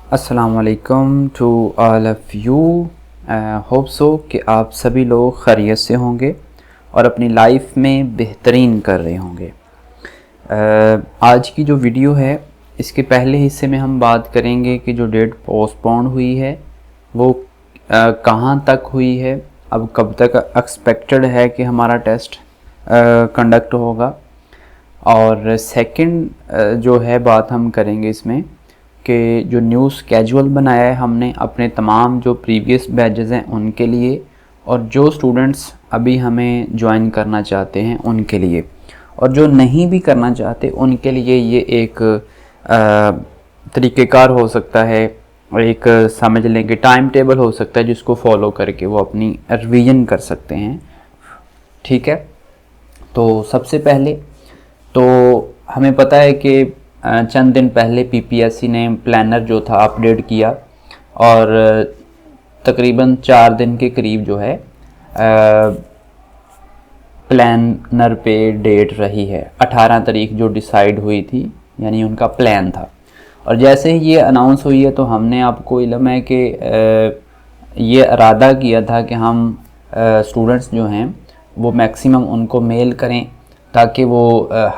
अस्सलाम वालेकुम to all of you. Hope so कि आप सभी लोग खैरियत से होंगे और अपनी लाइफ में बेहतरीन कर रहे होंगे। आज की जो वीडियो है इसके पहले हिस्से में हम बात करेंगे कि जो डेट पोस्टपोन हुई है वो कहाँ तक हुई है, अब कब तक एक्सपेक्टेड है कि हमारा टेस्ट कंडक्ट होगा। और सेकंड जो है बात हम करेंगे इसमें कि जो न्यू स्केजुअल बनाया है हमने अपने तमाम जो प्रीवियस बैचेस हैं उनके लिए, और जो स्टूडेंट्स अभी हमें ज्वाइन करना चाहते हैं उनके लिए, और जो नहीं भी करना चाहते उनके लिए ये एक तरीक़ेकार हो सकता है, एक समझ लें कि टाइम टेबल हो सकता है जिसको फॉलो करके वो अपनी रिवीजन कर सकते हैं। ठीक है, तो सबसे पहले तो हमें पता है कि चंद दिन पहले पीपीएससी ने प्लानर जो था अपडेट किया और तकरीबन 4 दिन के करीब जो है प्लानर पे डेट रही है। 18 तारीख जो डिसाइड हुई थी, यानी उनका प्लान था। और जैसे ही ये अनाउंस हुई है तो हमने आपको इल्म है कि ये इरादा किया था कि हम स्टूडेंट्स जो हैं वो मैक्सिमम उनको मेल करें ताकि वो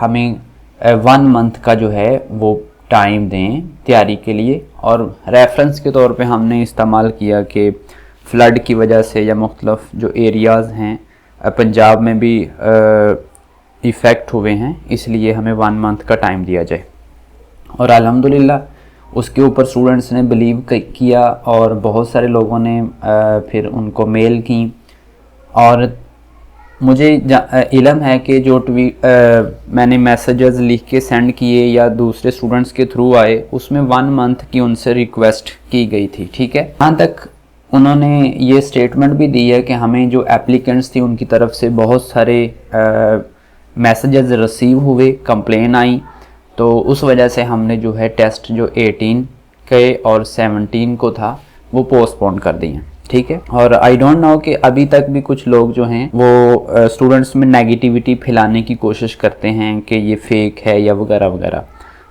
हमें 1 मंथ का जो है वो टाइम दें तैयारी के लिए। और रेफरेंस के तौर पे हमने इस्तेमाल किया कि फ़्लड की वजह से या मुख्तलिफ जो एरियाज़ हैं पंजाब में भी इफ़ेक्ट हुए हैं, इसलिए हमें 1 मंथ का टाइम दिया जाए। और अल्हम्दुलिल्लाह उसके ऊपर स्टूडेंट्स ने बिलीव किया और बहुत सारे लोगों ने फिर उनको मेल की। और मुझे इल्म है कि जो मैंने मैसेजेस लिख के सेंड किए या दूसरे स्टूडेंट्स के थ्रू आए उसमें 1 मंथ की उनसे रिक्वेस्ट की गई थी। ठीक है, यहाँ तक उन्होंने ये स्टेटमेंट भी दी है कि हमें जो एप्लीकेंट्स थी उनकी तरफ से बहुत सारे मैसेजेस रिसीव हुए, कंप्लेन आई, तो उस वजह से हमने जो है टेस्ट जो 18 के और 17 को था वो पोस्टपोन कर दिए। ठीक है, और आई डोंट नो कि अभी तक भी कुछ लोग जो हैं वो स्टूडेंट्स में नेगेटिविटी फैलाने की कोशिश करते हैं कि ये फेक है या वगैरह वगैरह।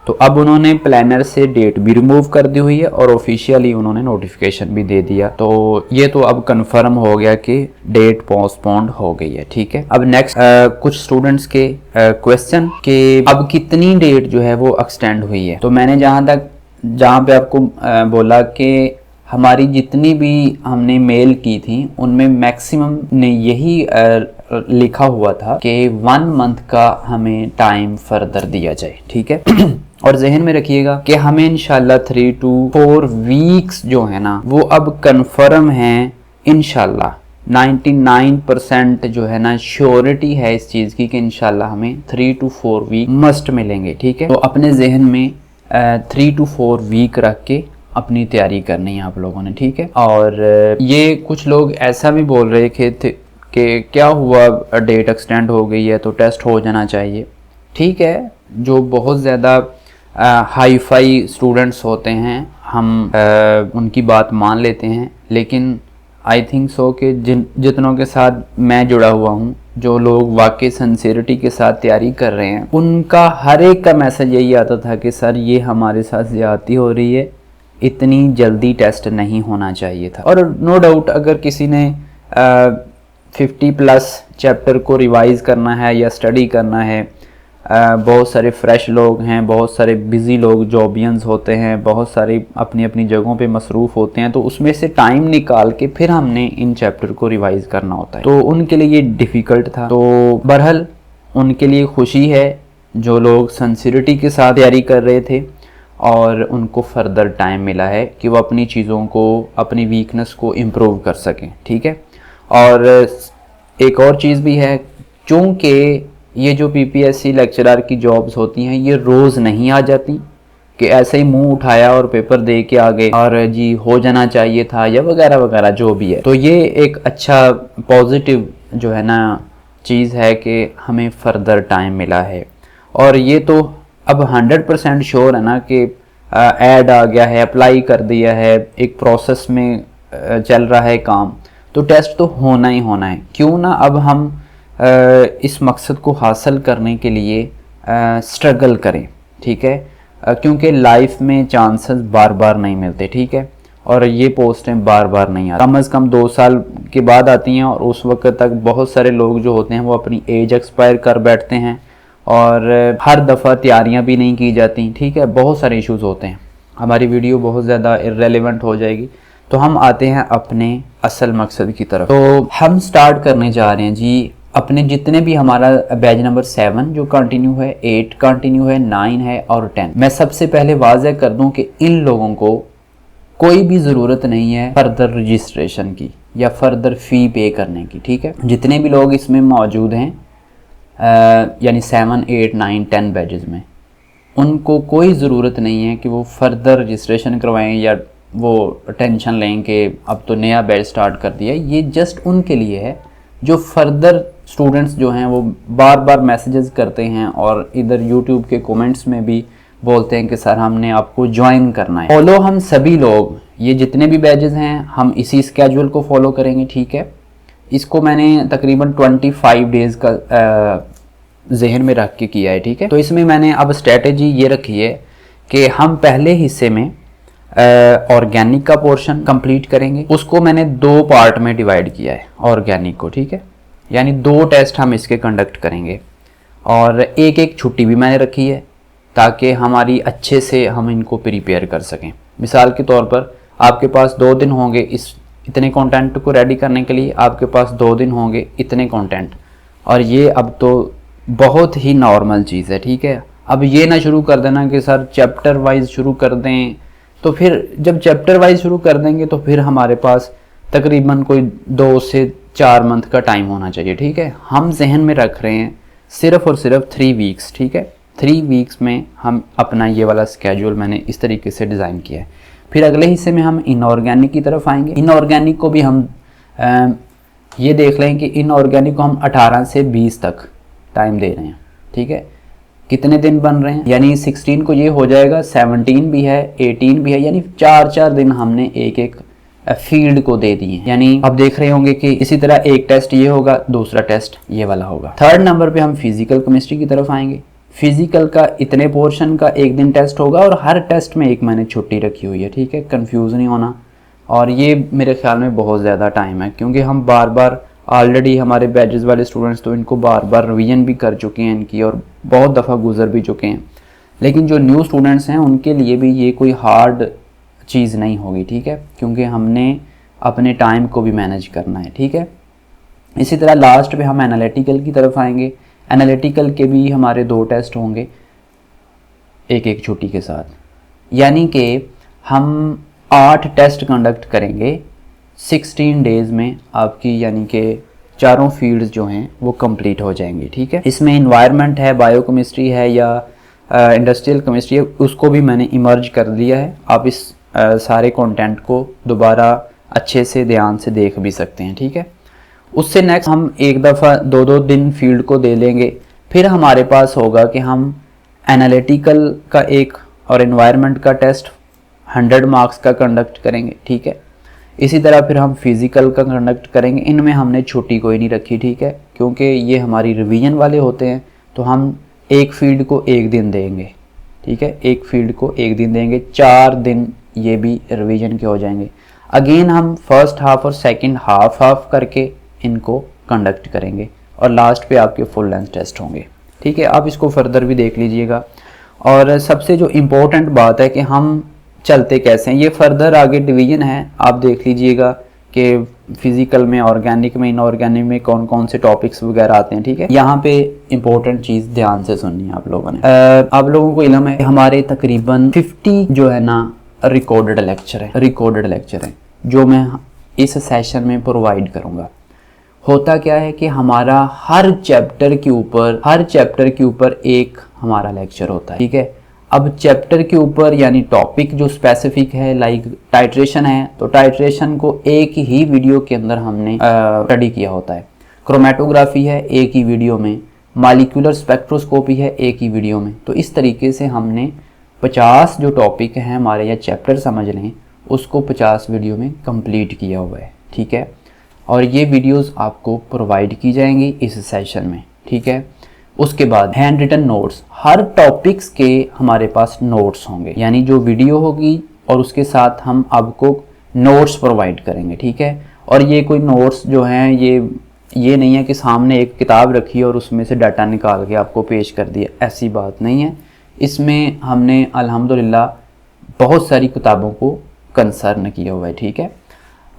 तो अब उन्होंने प्लानर से डेट भी रिमूव कर दी हुई है और ऑफिशियली उन्होंने नोटिफिकेशन भी दे दिया। तो ये तो अब कंफर्म हो गया कि डेट पोस्टपोन्ड हो गई है। ठीक है, अब नेक्स्ट कुछ स्टूडेंट्स के क्वेश्चन कि अब कितनी डेट जो है वो एक्सटेंड हुई है। तो मैंने जहाँ पे आपको बोला कि हमारी जितनी भी हमने मेल की थी उनमें मैक्सिमम ने यही लिखा हुआ था कि 1 मंथ का हमें टाइम फर्दर दिया जाए। ठीक है और जहन में रखिएगा कि हमें इंशाल्लाह 3 to 4 वीक्स जो है ना वो अब कंफर्म हैं इंशाल्लाह। 99% जो है ना श्योरिटी है इस चीज़ की कि इंशाल्लाह हमें 3 to 4 वीक मस्ट मिलेंगे। ठीक है, तो अपने जहन में 3 to 4 वीक रख के अपनी तैयारी करनी है आप लोगों ने। ठीक है, और ये कुछ लोग ऐसा भी बोल रहे थे कि क्या हुआ डेट एक्सटेंड हो गई है तो टेस्ट हो जाना चाहिए। ठीक है, जो बहुत ज़्यादा हाई फाई स्टूडेंट्स होते हैं हम उनकी बात मान लेते हैं, लेकिन आई थिंक सो कि जितनों के साथ मैं जुड़ा हुआ हूँ, जो लोग वाकई सिंसियरिटी के साथ तैयारी कर रहे हैं, उनका हर एक का मैसेज यही आता था कि सर ये हमारे साथ ज़्यादती हो रही है, इतनी जल्दी टेस्ट नहीं होना चाहिए था। और नो डाउट अगर किसी ने 50+ चैप्टर को रिवाइज़ करना है या स्टडी करना है, बहुत सारे फ्रेश लोग हैं, बहुत सारे बिज़ी लोग जॉबियंस होते हैं, बहुत सारे अपनी अपनी जगहों पे मसरूफ़ होते हैं, तो उसमें से टाइम निकाल के फिर हमने इन चैप्टर को रिवाइज़ करना होता है, तो उनके लिए ये डिफ़िकल्ट था। तो बहरहाल उनके लिए खुशी है जो लोग सिंसियरिटी के साथ तैयारी कर रहे थे और उनको फर्दर टाइम मिला है कि वो अपनी चीज़ों को, अपनी वीकनेस को इम्प्रूव कर सकें। ठीक है, और एक और चीज़ भी है, चूँकि ये जो पीपीएससी लेक्चरर की जॉब्स होती हैं ये रोज़ नहीं आ जाती कि ऐसे ही मुंह उठाया और पेपर दे के आ गए और जी हो जाना चाहिए था या वगैरह वगैरह जो भी है। तो ये एक अच्छा पॉजिटिव जो है ना चीज़ है कि हमें फर्दर टाइम मिला है। और ये तो अब 100% श्योर है ना कि ऐड आ गया है, अप्लाई कर दिया है, एक प्रोसेस में चल रहा है काम, तो टेस्ट तो होना ही होना है। क्यों ना अब हम इस मकसद को हासिल करने के लिए स्ट्रगल करें। ठीक है, क्योंकि लाइफ में चांसेस बार बार नहीं मिलते, ठीक है, और ये पोस्टें बार बार नहीं आती, कम से कम 2 साल के बाद आती हैं, और उस वक्त तक बहुत सारे लोग जो होते हैं वो अपनी एज एक्सपायर कर बैठते हैं, और हर दफ़ा तैयारियां भी नहीं की जाती, ठीक है, बहुत सारे इश्यूज होते हैं। हमारी वीडियो बहुत ज़्यादा इररेलेवेंट हो जाएगी, तो हम आते हैं अपने असल मकसद की तरफ। तो हम स्टार्ट करने जा रहे हैं जी अपने जितने भी हमारा बैच नंबर 7 जो कंटिन्यू है, 8 कंटिन्यू है, 9 है और 10। मैं सबसे पहले वाज़ह कर दूं कि इन लोगों को कोई भी ज़रूरत नहीं है फर्दर रजिस्ट्रेशन की या फर्दर फ़ी पे करने की, ठीक है। जितने भी लोग इसमें मौजूद हैं यानी 7, 8, 9, 10 बैचेस में, उनको कोई ज़रूरत नहीं है कि वो फर्दर रजिस्ट्रेशन करवाएं या वो टेंशन लें कि अब तो नया बैच स्टार्ट कर दिया। ये जस्ट उनके लिए है जो फर्दर स्टूडेंट्स जो हैं वो बार बार मैसेजेस करते हैं और इधर यूट्यूब के कमेंट्स में भी बोलते हैं कि सर हमने आपको ज्वाइन करना है। फॉलो हम सभी लोग, ये जितने भी बैचेस हैं हम इसी स्केड्यूल को फॉलो करेंगे, ठीक है। इसको मैंने तकरीबन 25 डेज़ का जहन में रख के किया है, ठीक है। तो इसमें मैंने अब स्ट्रेटजी ये रखी है कि हम पहले हिस्से में ऑर्गेनिक का पोर्शन कंप्लीट करेंगे। उसको मैंने 2 पार्ट में डिवाइड किया है ऑर्गेनिक को, ठीक है, यानी 2 टेस्ट हम इसके कंडक्ट करेंगे, और एक छुट्टी भी मैंने रखी है ताकि हमारी अच्छे से हम इनको प्रिपेयर कर सकें। मिसाल के तौर पर आपके पास 2 दिन होंगे इतने कंटेंट को रेडी करने के लिए, आपके पास 2 दिन होंगे इतने कंटेंट, और ये अब तो बहुत ही नॉर्मल चीज़ है, ठीक है। अब ये ना शुरू कर देना कि सर चैप्टर वाइज शुरू कर दें, तो फिर जब चैप्टर वाइज शुरू कर देंगे तो फिर हमारे पास तकरीबन कोई 2 से 4 मंथ का टाइम होना चाहिए, ठीक है। हम जहन में रख रहे हैं सिर्फ और सिर्फ 3 वीक्स, ठीक है। 3 वीक्स में हम अपना ये वाला स्केड्यूल मैंने इस तरीके से डिज़ाइन किया है। फिर अगले हिस्से में हम इनऑर्गेनिक की तरफ आएंगे। इनऑर्गेनिक को भी हम ये देख लें कि इनऑर्गेनिक को हम 18 से 20 तक टाइम दे रहे हैं, ठीक है। कितने दिन बन रहे हैं, यानी 16 को ये हो जाएगा, 17 भी है, 18 भी है, यानी 4-4 दिन हमने एक फील्ड को दे दिए। यानी आप देख रहे होंगे कि इसी तरह एक टेस्ट ये होगा, दूसरा टेस्ट ये वाला होगा। 3rd नंबर पे हम फिजिकल केमिस्ट्री की तरफ आएंगे। फिजिकल का इतने पोर्शन का 1 दिन टेस्ट होगा, और हर टेस्ट में 1 मैंने छुट्टी रखी हुई है, ठीक है, कंफ्यूज नहीं होना। और ये मेरे ख्याल में बहुत ज़्यादा टाइम है, क्योंकि हम बार बार ऑलरेडी हमारे बैचेस वाले स्टूडेंट्स तो इनको बार बार रिवीजन भी कर चुके हैं इनकी, और बहुत दफ़ा गुजर भी चुके हैं। लेकिन जो न्यू स्टूडेंट्स हैं उनके लिए भी ये कोई हार्ड चीज़ नहीं होगी, ठीक है, क्योंकि हमने अपने टाइम को भी मैनेज करना है, ठीक है। इसी तरह लास्ट पे हम एनालिटिकल की तरफ आएंगे। एनालिटिकल के भी हमारे 2 टेस्ट होंगे एक छुट्टी के साथ, यानी कि हम 8 टेस्ट कंडक्ट करेंगे 16 डेज़ में आपकी, यानी कि चारों फील्ड्स जो हैं वो कंप्लीट हो जाएंगी, ठीक है। इसमें इन्वायरमेंट है, बायोकेमिस्ट्री है या इंडस्ट्रियल केमिस्ट्री है, उसको भी मैंने इमर्ज कर दिया है। आप इस सारे कंटेंट को दोबारा अच्छे से ध्यान से देख भी सकते हैं, ठीक है। उससे नेक्स्ट हम एक दफ़ा 2-2 दिन फील्ड को दे लेंगे। फिर हमारे पास होगा कि हम एनालिटिकल का एक और इन्वायरमेंट का टेस्ट 100 मार्क्स का कंडक्ट करेंगे, ठीक है। इसी तरह फिर हम फिज़िकल का कंडक्ट करेंगे। इनमें हमने छुट्टी कोई नहीं रखी, ठीक है, क्योंकि ये हमारी रिवीजन वाले होते हैं, तो हम एक फील्ड को 1 दिन देंगे, ठीक है, एक फील्ड को 1 दिन देंगे, 4 दिन ये भी रिवीजन के हो जाएंगे। अगेन हम फर्स्ट हाफ और सेकंड हाफ करके इनको कंडक्ट करेंगे, और लास्ट पे आपके फुल लेंथ टेस्ट होंगे, ठीक है। आप इसको फर्दर भी देख लीजिएगा। और सबसे जो इम्पोर्टेंट बात है कि हम चलते कैसे हैं, ये फर्दर आगे डिवीजन है, आप देख लीजिएगा कि फिजिकल में, ऑर्गेनिक में, इनऑर्गेनिक में कौन कौन से टॉपिक्स वगैरह आते हैं, ठीक है। यहाँ पे इंपॉर्टेंट चीज़ ध्यान से सुननी है आप लोगों ने। आप लोगों को इल्म है हमारे तकरीबन 50 जो है ना रिकॉर्डेड लेक्चर है जो मैं इस सेशन में प्रोवाइड करूँगा। होता क्या है कि हमारा हर चैप्टर के ऊपर एक हमारा लेक्चर होता है, ठीक है। अब चैप्टर के ऊपर यानी टॉपिक जो स्पेसिफिक है, लाइक टाइट्रेशन है, तो टाइट्रेशन को एक ही वीडियो के अंदर हमने स्टडी किया होता है। क्रोमेटोग्राफी है एक ही वीडियो में, मॉलिक्यूलर स्पेक्ट्रोस्कोपी है एक ही वीडियो में। तो इस तरीके से हमने 50 जो टॉपिक हैं हमारे या चैप्टर समझ लें, उसको 50 वीडियो में कंप्लीट किया हुआ है, ठीक है। और ये वीडियोस आपको प्रोवाइड की जाएंगी इस सेशन में, ठीक है। उसके बाद हैंड रिटन नोट्स, हर टॉपिक्स के हमारे पास नोट्स होंगे, यानी जो वीडियो होगी और उसके साथ हम आपको नोट्स प्रोवाइड करेंगे, ठीक है। और ये कोई नोट्स जो हैं ये नहीं है कि सामने एक किताब रखी है और उसमें से डाटा निकाल के आपको पेश कर दिया, ऐसी बात नहीं है। इसमें हमने अल्हम्दुलिल्लाह बहुत सारी किताबों को कंसर्न किया हुआ है, ठीक है।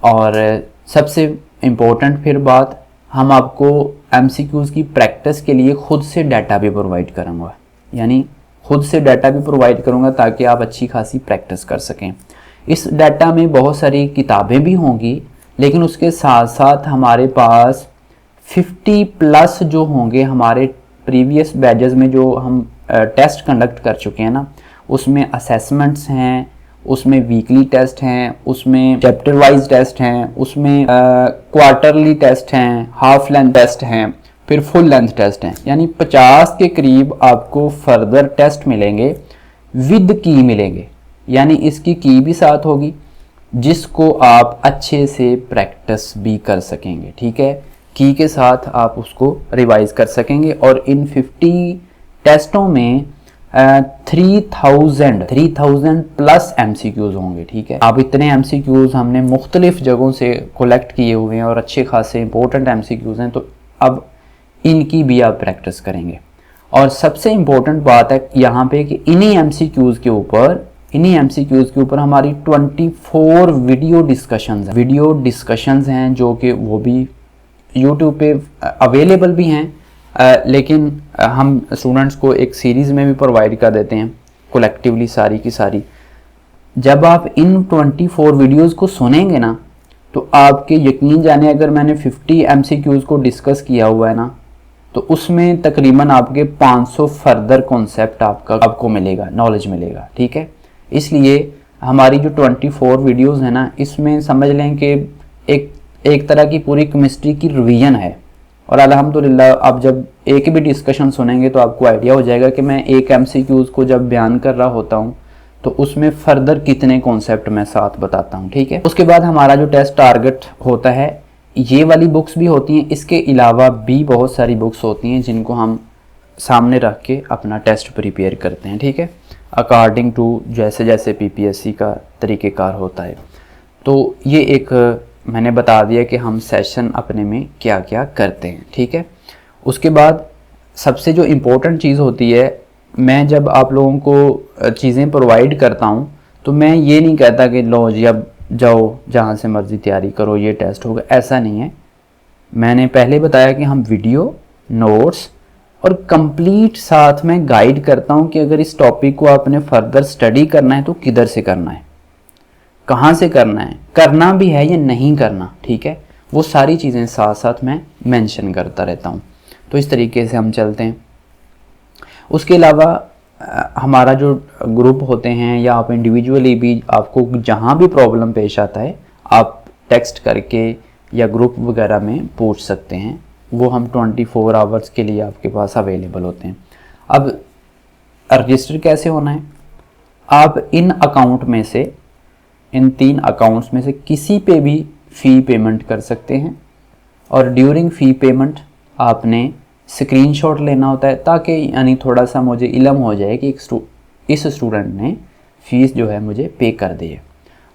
और सबसे इम्पोर्टेंट फिर बात, हम आपको MCQs की प्रैक्टिस के लिए खुद से डाटा भी प्रोवाइड करूँगा, यानी खुद से डाटा भी प्रोवाइड करूँगा ताकि आप अच्छी खासी प्रैक्टिस कर सकें। इस डाटा में बहुत सारी किताबें भी होंगी, लेकिन उसके साथ साथ हमारे पास 50+ जो होंगे हमारे प्रीवियस बैचेस में जो हम टेस्ट कंडक्ट कर चुके हैं ना, उसमें असेसमेंट्स हैं, उसमें वीकली टेस्ट हैं, उसमें चैप्टर वाइज टेस्ट हैं, उसमें क्वार्टरली टेस्ट हैं, हाफ लेंथ टेस्ट हैं, फिर फुल लेंथ टेस्ट हैं, यानी 50 के करीब आपको फर्दर टेस्ट मिलेंगे, विद की मिलेंगे, यानी इसकी की भी साथ होगी जिसको आप अच्छे से प्रैक्टिस भी कर सकेंगे, ठीक है। की के साथ आप उसको रिवाइज कर सकेंगे। और इन 50 टेस्टों में 3000+ MCQs होंगे, ठीक है। अब इतने MCQs हमने मुख्तलिफ जगहों से कलेक्ट किए हुए हैं और अच्छे खासे इंपॉर्टेंट MCQs हैं, तो अब इनकी भी आप प्रैक्टिस करेंगे। और सबसे इम्पोर्टेंट बात है यहाँ पे कि इन्हीं MCQs के ऊपर हमारी 24 वीडियो डिस्कशंस हैं जो कि वो भी YouTube पे अवेलेबल भी हैं, लेकिन हम स्टूडेंट्स को एक सीरीज़ में भी प्रोवाइड कर देते हैं कलेक्टिवली सारी की सारी। जब आप इन 24 वीडियोस को सुनेंगे ना, तो आपके यकीन जाने, अगर मैंने 50 MCQs को डिस्कस किया हुआ है ना, तो उसमें तकरीबन आपके 500 फर्दर कॉन्सेप्ट आपको मिलेगा, नॉलेज मिलेगा, ठीक है। इसलिए हमारी जो 24 वीडियोस है ना, इसमें समझ लें कि एक तरह की पूरी केमिस्ट्री की रिवीजन है। और अल्हम्दुलिल्लाह आप जब एक भी डिस्कशन सुनेंगे तो आपको आइडिया हो जाएगा कि मैं एक MCQs को जब बयान कर रहा होता हूँ तो उसमें फर्दर कितने कॉन्सेप्ट मैं साथ बताता हूँ, ठीक है। उसके बाद हमारा जो टेस्ट टारगेट होता है, ये वाली बुक्स भी होती हैं, इसके अलावा भी बहुत सारी बुक्स होती हैं जिनको हम सामने रख के अपना टेस्ट प्रिपेयर करते हैं, ठीक है, अकॉर्डिंग टू जैसे जैसे PPSC का तरीक़ेकार होता है। तो ये एक मैंने बता दिया कि हम सेशन अपने में क्या क्या करते हैं, ठीक है। उसके बाद सबसे जो इम्पोर्टेंट चीज़ होती है, मैं जब आप लोगों को चीज़ें प्रोवाइड करता हूँ तो मैं ये नहीं कहता कि लो जी अब जाओ जहाँ से मर्ज़ी तैयारी करो, ये टेस्ट होगा, ऐसा नहीं है। मैंने पहले बताया कि हम वीडियो, नोट्स और कंप्लीट साथ में गाइड करता हूँ कि अगर इस टॉपिक को आपने फर्दर स्टडी करना है तो किधर से करना है, कहाँ से करना है, करना भी है या नहीं करना, ठीक है। वो सारी चीज़ें साथ साथ मैं मेंशन करता रहता हूँ। तो इस तरीके से हम चलते हैं। उसके अलावा हमारा जो ग्रुप होते हैं या आप इंडिविजुअली भी, आपको जहाँ भी प्रॉब्लम पेश आता है आप टेक्स्ट करके या ग्रुप वगैरह में पूछ सकते हैं, वो हम 24 आवर्स के लिए आपके पास अवेलेबल होते हैं। अब रजिस्टर कैसे होना है, आप इन अकाउंट में से, इन 3 अकाउंट्स में से किसी पे भी फ़ी पेमेंट कर सकते हैं। और ड्यूरिंग फ़ी पेमेंट आपने स्क्रीनशॉट लेना होता है, ताकि यानी थोड़ा सा मुझे इल्म हो जाए कि इस स्टूडेंट ने फ़ीस जो है मुझे पे कर दी है।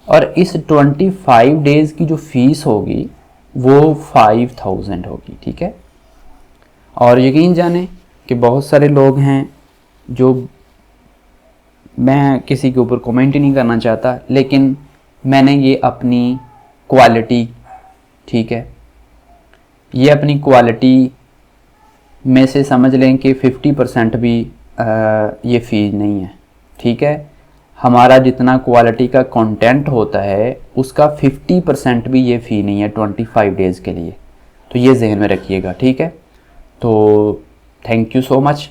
और इस 25 डेज़ की जो फ़ीस होगी वो 5000 होगी, ठीक है। और यकीन जाने कि बहुत सारे लोग हैं जो, मैं किसी के ऊपर कमेंट ही नहीं करना चाहता, लेकिन मैंने ये अपनी क्वालिटी, ठीक है, ये अपनी क्वालिटी में से समझ लें कि 50% भी ये फ़ी नहीं है, ठीक है। हमारा जितना क्वालिटी का कंटेंट होता है उसका 50% भी ये फ़ी नहीं है 25 डेज़ के लिए, तो ये जहन में रखिएगा, ठीक है। तो थैंक यू सो मच,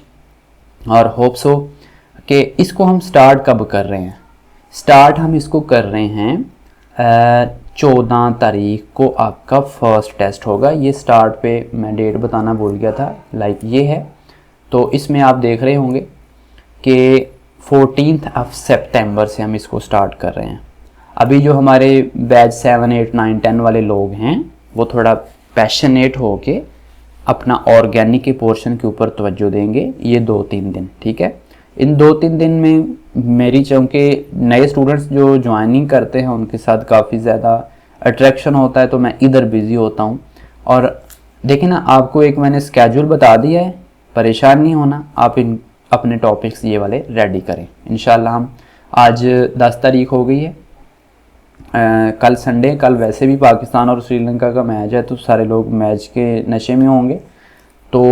और होप सो कि इसको हम स्टार्ट कब कर रहे हैं। स्टार्ट हम इसको कर रहे हैं 14 तारीख को आपका फर्स्ट टेस्ट होगा। ये स्टार्ट पे मैं डेट बताना भूल गया था, लाइक ये है। तो इसमें आप देख रहे होंगे कि 14 सितंबर से हम इसको स्टार्ट कर रहे हैं। अभी जो हमारे बैच 7, 8, 9, 10 वाले लोग हैं वो थोड़ा पैशनेट हो के अपना ऑर्गेनिक के पोर्शन के ऊपर तवज्जो देंगे ये 2-3 दिन, ठीक है। इन 2-3 दिन में मेरी चूँकि नए स्टूडेंट्स जो ज्वाइनिंग करते हैं उनके साथ काफ़ी ज़्यादा अट्रैक्शन होता है, तो मैं इधर बिज़ी होता हूँ। और देखिए ना, आपको एक मैंने स्केड्यूल बता दिया है, परेशान नहीं होना, आप इन अपने टॉपिक्स ये वाले रेडी करें। इंशाल्लाह हम आज 10 तारीख हो गई है, कल संडे, कल वैसे भी पाकिस्तान और श्रीलंका का मैच है, तो सारे लोग मैच के नशे में होंगे। तो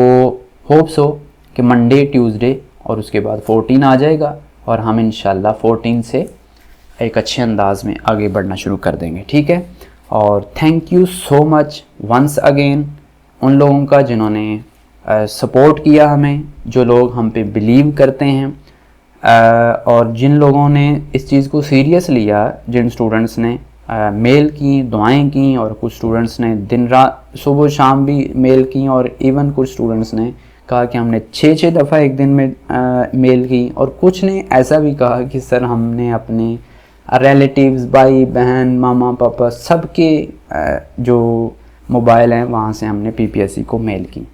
होप सो कि मंडे, ट्यूसडे और उसके बाद 14 आ जाएगा और हम इंशाल्लाह 14 से एक अच्छे अंदाज में आगे बढ़ना शुरू कर देंगे, ठीक है। और thank you so much once again उन लोगों का जिन्होंने सपोर्ट किया हमें, जो लोग हम पे बिलीव करते हैं, और जिन लोगों ने इस चीज़ को सीरियस लिया, जिन स्टूडेंट्स ने मेल की, दुआएं की, और कुछ स्टूडेंट्स ने दिन रात सुबह शाम भी मेल की, और इवन कुछ स्टूडेंट्स ने कहा कि हमने 6 दफ़ा एक दिन में मेल की, और कुछ ने ऐसा भी कहा कि सर हमने अपने रिलेटिव्स, भाई बहन, मामा पापा सबके जो मोबाइल हैं वहाँ से हमने PPSC को मेल की।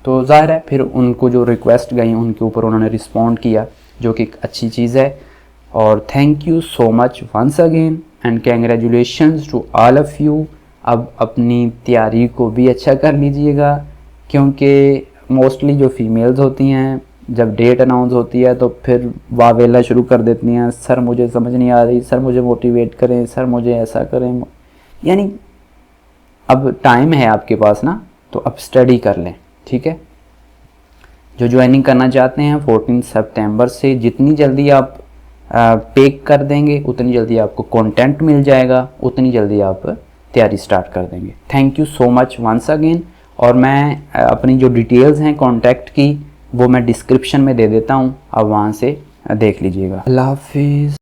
तो ज़ाहिर है फिर उनको जो रिक्वेस्ट गई उनके ऊपर उन्होंने रिस्पॉन्ड किया, जो कि एक अच्छी चीज़ है। और thank you so much once again and congratulations to all of you. अब अपनी तैयारी को भी अच्छा कर लीजिएगा, क्योंकि मोस्टली जो फीमेल्स होती हैं जब डेट अनाउंस होती है तो फिर वावेला शुरू कर देती हैं, सर मुझे समझ नहीं आ रही, सर मुझे मोटिवेट करें, सर मुझे ऐसा करें। यानी अब टाइम है आपके पास ना, तो अब स्टडी कर लें, ठीक है। जो ज्वाइनिंग करना चाहते हैं 14 सितंबर से जितनी जल्दी आप पेक कर देंगे उतनी जल्दी आपको कंटेंट मिल जाएगा, उतनी जल्दी आप तैयारी स्टार्ट कर देंगे। Thank you so much once again. और मैं अपनी जो डिटेल्स हैं कॉन्टैक्ट की वो मैं डिस्क्रिप्शन में दे देता हूँ, आप वहाँ से देख लीजिएगा। अल्लाह हाफिज़।